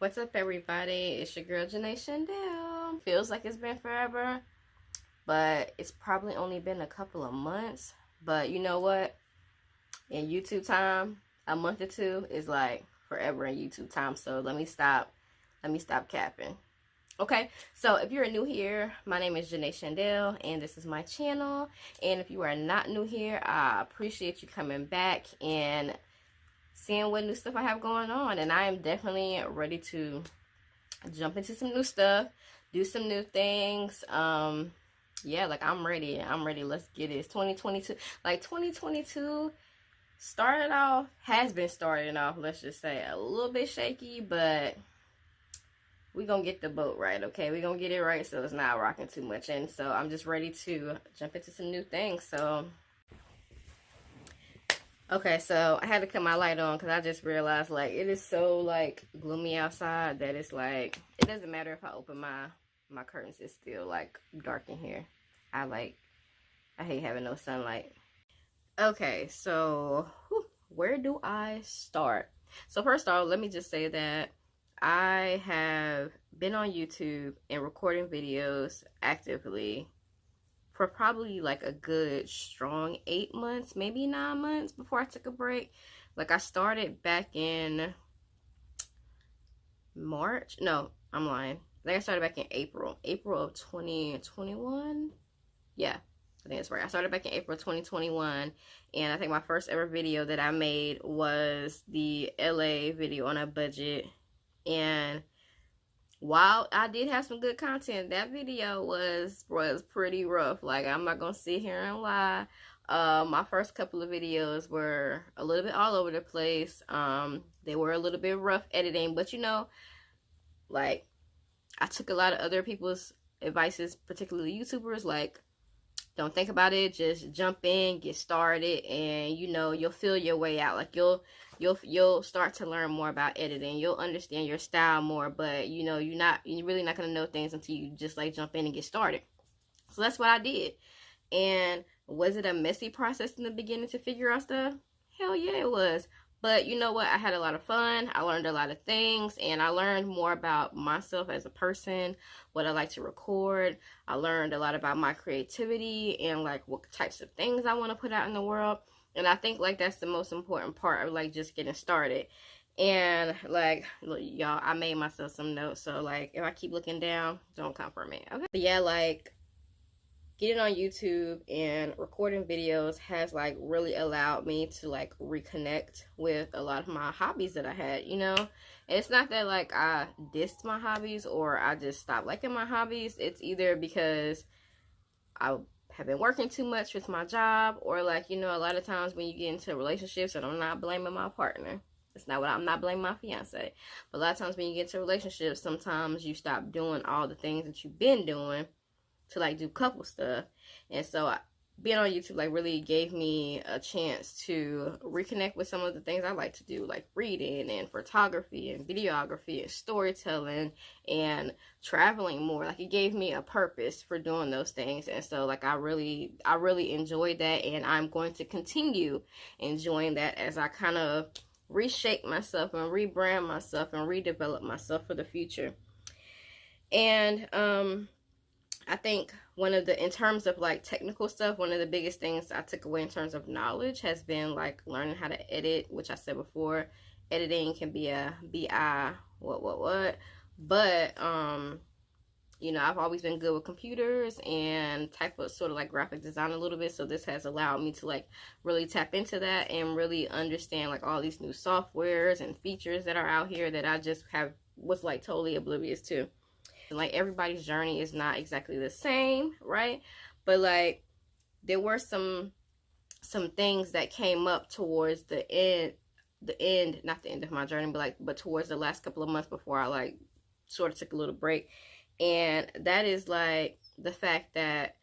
What's up, everybody? It's your girl Janae Shandell. Feels like it's been forever, but it's probably only been a couple of months. But you know what? In YouTube time, a month or two is like forever in YouTube time. So let me stop capping. Okay, so if you're new here, my name is Janae Shandell, and this is my channel. And if you are not new here, I appreciate you coming back and seeing what new stuff I have going on. And I am definitely ready to jump into some new stuff, do some new things. Yeah, like I'm ready. Let's get it. It's 2022. Like 2022 has been starting off, let's just say, a little bit shaky, but we're gonna get the boat right, okay? We're gonna get it right so it's not rocking too much. And so I'm just ready to jump into some new things. So okay, so I had to cut my light on because I just realized, like, it is so, like, gloomy outside that it's, like, it doesn't matter if I open my curtains. It's still, like, dark in here. I hate having no sunlight. Okay, so where do I start? So first off, let me just say that I have been on YouTube and recording videos actively for probably like a good strong 8 months, maybe 9 months before I took a break. Like I started back in March. No, I'm lying. Like I started back in April of 2021. Yeah, I think that's right. I started back in April 2021, and I think my first ever video that I made was the LA video on a budget. And while I did have some good content, that video was pretty rough. Like, I'm not gonna sit here and lie. My first couple of videos were a little bit all over the place. They were a little bit rough editing, but you know, like, I took a lot of other people's advices, particularly YouTubers, like, don't think about it, just jump in, get started, and you know, you'll feel your way out. Like you'll start to learn more about editing. You'll understand your style more, but you know, you're really not gonna know things until you just like jump in and get started. So that's what I did. And was it a messy process in the beginning to figure out stuff? Hell yeah, it was. But you know what? I had a lot of fun. I learned a lot of things, and I learned more about myself as a person, what I like to record. I learned a lot about my creativity and like what types of things I want to put out in the world. And I think like that's the most important part of like just getting started. And like, look, y'all, I made myself some notes. So like, if I keep looking down, don't come for me, okay? But yeah, like, getting on YouTube and recording videos has like really allowed me to like reconnect with a lot of my hobbies that I had, you know. And it's not that like I dissed my hobbies or I just stopped liking my hobbies. It's either because I have been working too much with my job, or like, you know, a lot of times when you get into relationships, and I'm not blaming my partner, I'm not blaming my fiance, but a lot of times when you get into relationships, sometimes you stop doing all the things that you've been doing to like do couple stuff. And so being on YouTube like really gave me a chance to reconnect with some of the things I like to do, like reading and photography and videography and storytelling and traveling more. Like it gave me a purpose for doing those things. And so like I really enjoyed that, and I'm going to continue enjoying that as I kind of reshape myself and rebrand myself and redevelop myself for the future. And I think in terms of like technical stuff, one of the biggest things I took away in terms of knowledge has been like learning how to edit, which I said before, editing can be a BI, but, you know, I've always been good with computers and type of sort of like graphic design a little bit. So this has allowed me to like really tap into that and really understand like all these new softwares and features that are out here that I just was like totally oblivious to. Like everybody's journey is not exactly the same, right? But like there were some things that came up towards not the end of my journey, but towards the last couple of months before I like sort of took a little break. And that is like the fact that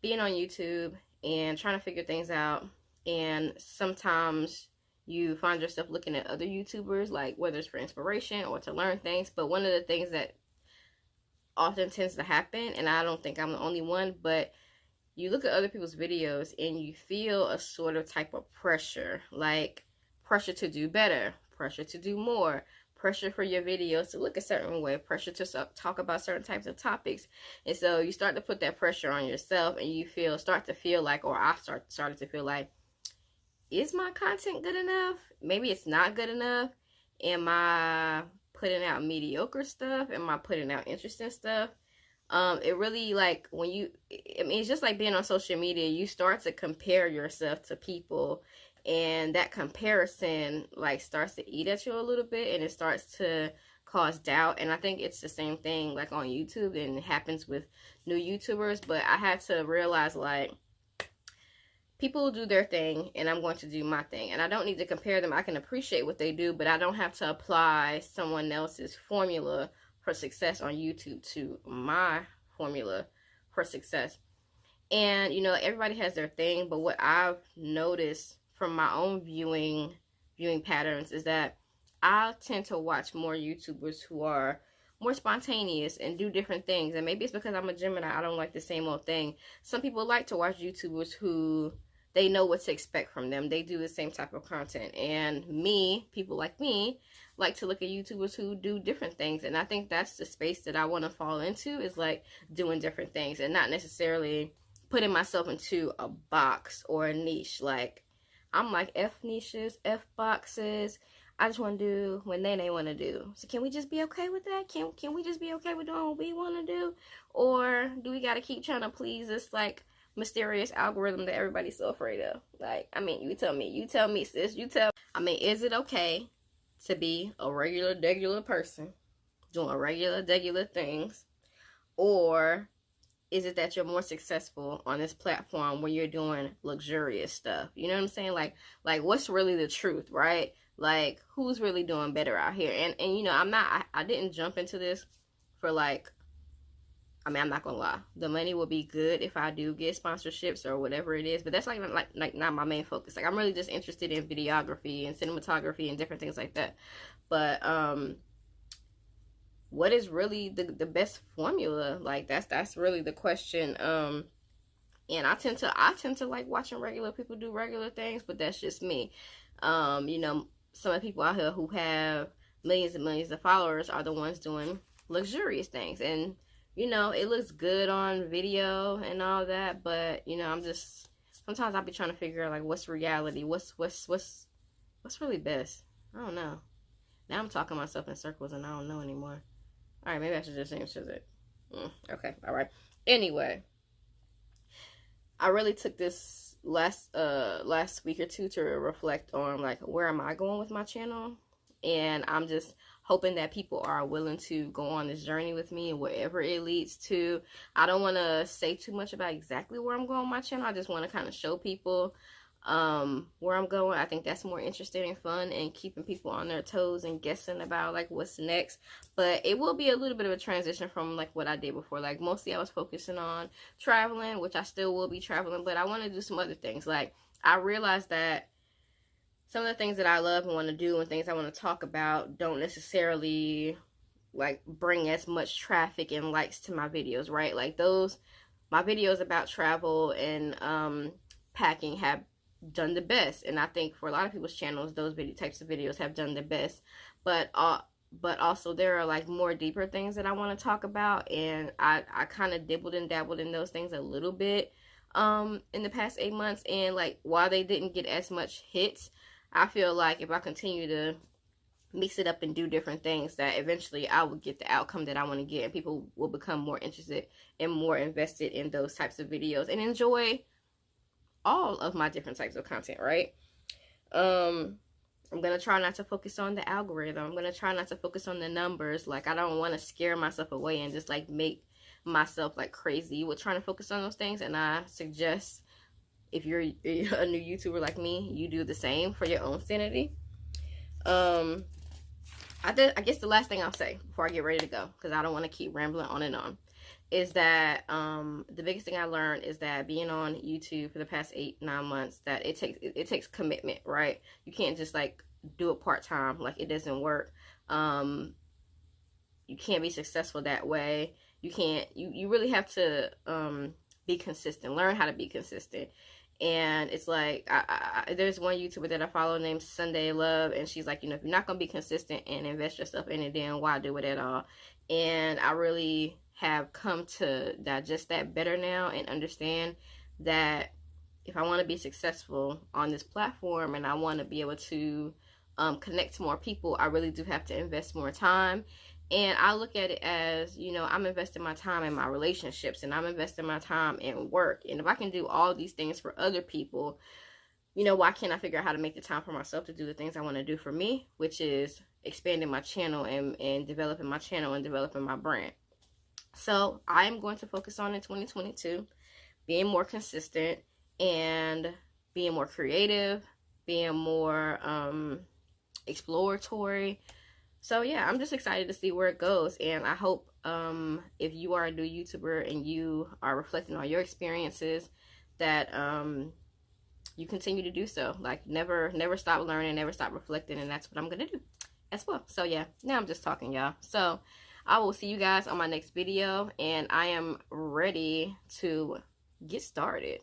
being on YouTube and trying to figure things out, and sometimes you find yourself looking at other YouTubers, like whether it's for inspiration or to learn things. But one of the things that often tends to happen, and I don't think I'm the only one, but you look at other people's videos and you feel a sort of type of pressure, like pressure to do better, pressure to do more, pressure for your videos to look a certain way, pressure to talk about certain types of topics. And so you start to put that pressure on yourself, and you start to feel like, or I started to feel like, is my content good enough? Maybe it's not good enough. Am I putting out mediocre stuff? Am I putting out interesting stuff? It really, like, when you, I mean, it's just like being on social media. You start to compare yourself to people, and that comparison, like, starts to eat at you a little bit, and it starts to cause doubt. And I think it's the same thing, like, on YouTube, and it happens with new YouTubers. But I had to realize, like, people do their thing, and I'm going to do my thing. And I don't need to compare them. I can appreciate what they do, but I don't have to apply someone else's formula for success on YouTube to my formula for success. And, you know, everybody has their thing, but what I've noticed from my own viewing patterns is that I tend to watch more YouTubers who are more spontaneous and do different things. And maybe it's because I'm a Gemini, I don't like the same old thing. Some people like to watch YouTubers who they know what to expect from them. They do the same type of content. And people like me, like to look at YouTubers who do different things. And I think that's the space that I want to fall into, is like doing different things and not necessarily putting myself into a box or a niche. Like, I'm like, F niches, F boxes. I just want to do what they want to do. So can we just be okay with that? Can we just be okay with doing what we want to do? Or do we got to keep trying to please this, like, mysterious algorithm that everybody's so afraid of? Like, I mean, you tell me, sis, I mean, is it okay to be a regular person doing regular things? Or is it that you're more successful on this platform when you're doing luxurious stuff? You know what I'm saying? Like what's really the truth, right? Like, who's really doing better out here? And you know, I didn't jump into this for, like, I mean, I'm not gonna lie, the money will be good if I do get sponsorships or whatever it is, but that's like not my main focus. Like, I'm really just interested in videography and cinematography and different things like that. But what is really the best formula? Like, that's really the question. And I tend to like watching regular people do regular things, but that's just me. You know, some of the people out here who have millions and millions of followers are the ones doing luxurious things, and you know, it looks good on video and all that, but you know, sometimes I'll be trying to figure out, like, what's reality, what's really best. I don't know. Now I'm talking myself in circles and I don't know anymore. All right, maybe I should just answer it. Okay, all right. Anyway, I really took this last week or two to reflect on, like, where am I going with my channel, and I'm just hoping that people are willing to go on this journey with me and wherever it leads to. I don't want to say too much about exactly where I'm going with my channel. I just want to kind of show people where I'm going. I think that's more interesting and fun, and keeping people on their toes and guessing about, like, what's next. But it will be a little bit of a transition from, like, what I did before. Like, mostly I was focusing on traveling, which I still will be traveling, but I want to do some other things. Like, I realized that some of the things that I love and want to do and things I want to talk about don't necessarily, like, bring as much traffic and likes to my videos, right? Like, my videos about travel and packing have done the best, and I think for a lot of people's channels, those types of videos have done the best. But also there are, like, more deeper things that I want to talk about, and I kind of dibbled and dabbled in those things a little bit in the past 8 months, and, like, while they didn't get as much hits, I feel like if I continue to mix it up and do different things, that eventually I will get the outcome that I want to get, and people will become more interested and more invested in those types of videos and enjoy all of my different types of content, right? I'm going to try not to focus on the algorithm. I'm going to try not to focus on the numbers. Like, I don't want to scare myself away and just, like, make myself, like, crazy with trying to focus on those things. And I suggest, if you're a new YouTuber like me, you do the same for your own sanity. I guess the last thing I'll say before I get ready to go, because I don't want to keep rambling on and on, is that the biggest thing I learned is that being on YouTube for the past 8-9 months, that it takes commitment, right? You can't just, like, do it part-time. Like, it doesn't work. You can't be successful that way. You really have to be consistent, learn how to be consistent. And it's like, there's one YouTuber that I follow named Sunday Love, and she's like, you know, if you're not going to be consistent and invest yourself in it, then why do it at all? And I really have come to digest that better now and understand that if I want to be successful on this platform and I want to be able to connect to more people, I really do have to invest more time. And I look at it as, you know, I'm investing my time in my relationships, and I'm investing my time in work. And if I can do all these things for other people, you know, why can't I figure out how to make the time for myself to do the things I want to do for me, which is expanding my channel and developing my channel and developing my brand. So I am going to focus on in 2022, being more consistent and being more creative, being more exploratory. So yeah, I'm just excited to see where it goes, and I hope if you are a new YouTuber and you are reflecting on your experiences, that you continue to do so. Like, never stop learning, never stop reflecting, and that's what I'm gonna do as well. So yeah, now I'm just talking, y'all. So I will see you guys on my next video, and I am ready to get started.